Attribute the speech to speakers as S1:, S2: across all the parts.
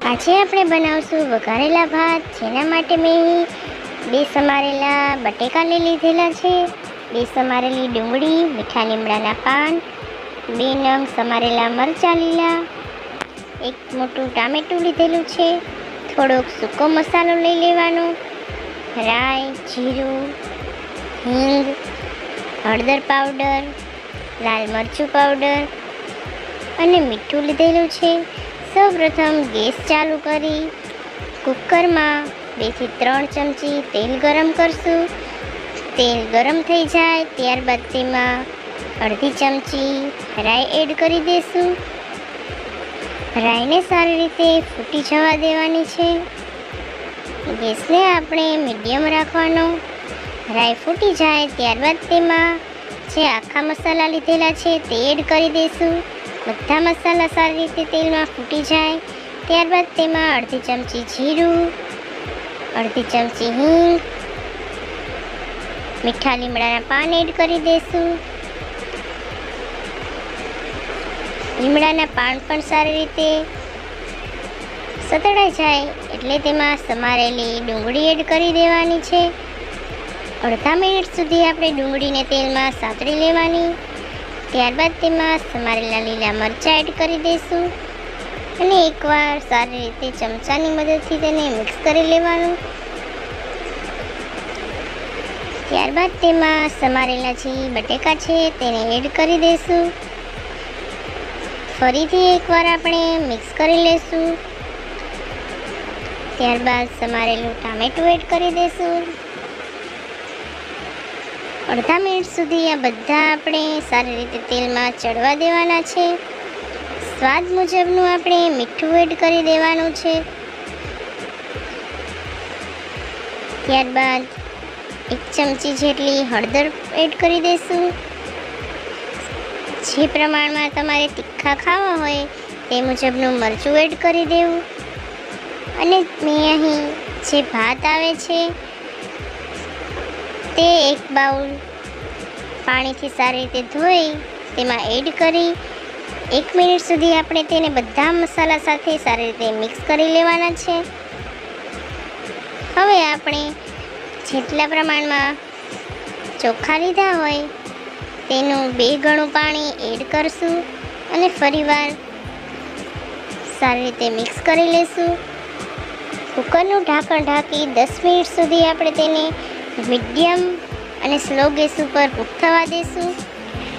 S1: આજે આપણે બનાવશું વઘારેલા ભાત, જેના માટે મેં 2 સમારેલા બટેકા લઈ લીધેલા છે, 2 સમારેલી ડુંગળી, મીઠા લીમડાના પાન, 2 નંગ સમારેલા મરચાં લીલા, 1 મોટું ટામેટું લીધેલું છે, થોડોક સૂકો મસાલો લઈ લેવાનો, રાઈ, જીરું, હિંગ, હળદર પાવડર, લાલ મરચું પાવડર અને મીઠું લીધેલું છે। સૌપ્રથમ ગેસ ચાલુ કરી કુકરમાં 2 થી 3 ચમચી તેલ ગરમ કરશું। તેલ ગરમ થઈ જાય ત્યારબાદ તેમાં અડધી ચમચી રાઈ એડ કરી દઈશું। રાઈને સારી રીતે ફૂટી જવા દેવાની છે। ગેસને આપણે મીડિયમ રાખવાનો। રાઈ ફૂટી જાય ત્યારબાદ તેમાં જે આખા મસાલા લીધેલા છે તે એડ કરી દઈશું। બધા મસાલા સારી રીતે તેલમાં ફૂટી જાય ત્યારબાદ તેમાં અડધી ચમચી જીરું, અડધી ચમચી હિંગ, મીઠા લીમડાના પાન એડ કરી દઈશું। લીમડાના પાન પણ સારી રીતે સતળાઈ જાય એટલે તેમાં સમારેલી ડુંગળી એડ કરી દેવાની છે। અડધા મિનિટ સુધી આપણે ડુંગળીને તેલમાં સાતળી લેવાની। ત્યારબાદ તેમાં સમારેલા લીલા મરચાં એડ કરી દઈશું અને એકવાર સારી રીતે ચમચાની મદદથી તેને મિક્સ કરી લેવાનું। ત્યારબાદ તેમાં સમારેલા જે બટેકા છે તેને એડ કરી દઈશું। ફરીથી એકવાર આપણે મિક્સ કરી લઈશું। ત્યારબાદ સમારેલું ટામેટું એડ કરી દઈશું। અડધા મિનિટ સુધી આ બધા આપણે સારી રીતે તેલમાં ચડવા દેવાના છે। સ્વાદ મુજબનું આપણે મીઠું એડ કરી દેવાનું છે। ત્યારબાદ 1 ચમચી જેટલી હળદર એડ કરી દઈશું। જે પ્રમાણમાં તમારે તીખા ખાવા હોય તે મુજબનું મરચું એડ કરી દેવું અને મેં અહીં જે ભાત આવે છે તે 1 બાઉલ પાણીથી સારી રીતે ધોઈ તેમાં એડ કરી 1 મિનિટ સુધી આપણે તેને બધા મસાલા સાથે સારી રીતે મિક્સ કરી લેવાના છે। હવે આપણે જેટલા પ્રમાણમાં ચોખા લીધા હોય તેનું 2 ગણું પાણી એડ કરશું અને ફરીવાર સારી રીતે મિક્સ કરી લઈશું। કુકરનું ઢાંકણ ઢાંકી 10 મિનિટ સુધી આપણે તેને મીડિયમ અને સ્લો ગેસ ઉપર કૂક થવા દઈશું।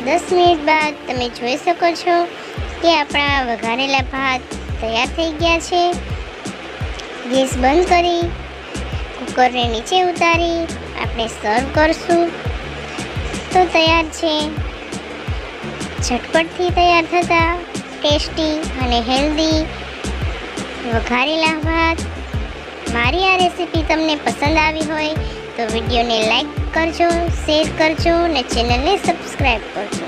S1: 10 મિનિટ બાદ તમે જોઈ શકો છો કે આપણા વઘારેલા ભાત તૈયાર થઈ ગયા છે। ગેસ બંધ કરી કુકરને નીચે ઉતારી આપણે સર્વ કરશું તો તૈયાર છે ઝટપટથી તૈયાર થતા ટેસ્ટી અને હેલ્ધી વઘારેલા ભાત। મારી આ રેસીપી તમને પસંદ આવી હોય તો વિડીયોને લાઈક કરજો, શેર કરજો અને ચેનલને સબસ્ક્રાઈબ કરજો।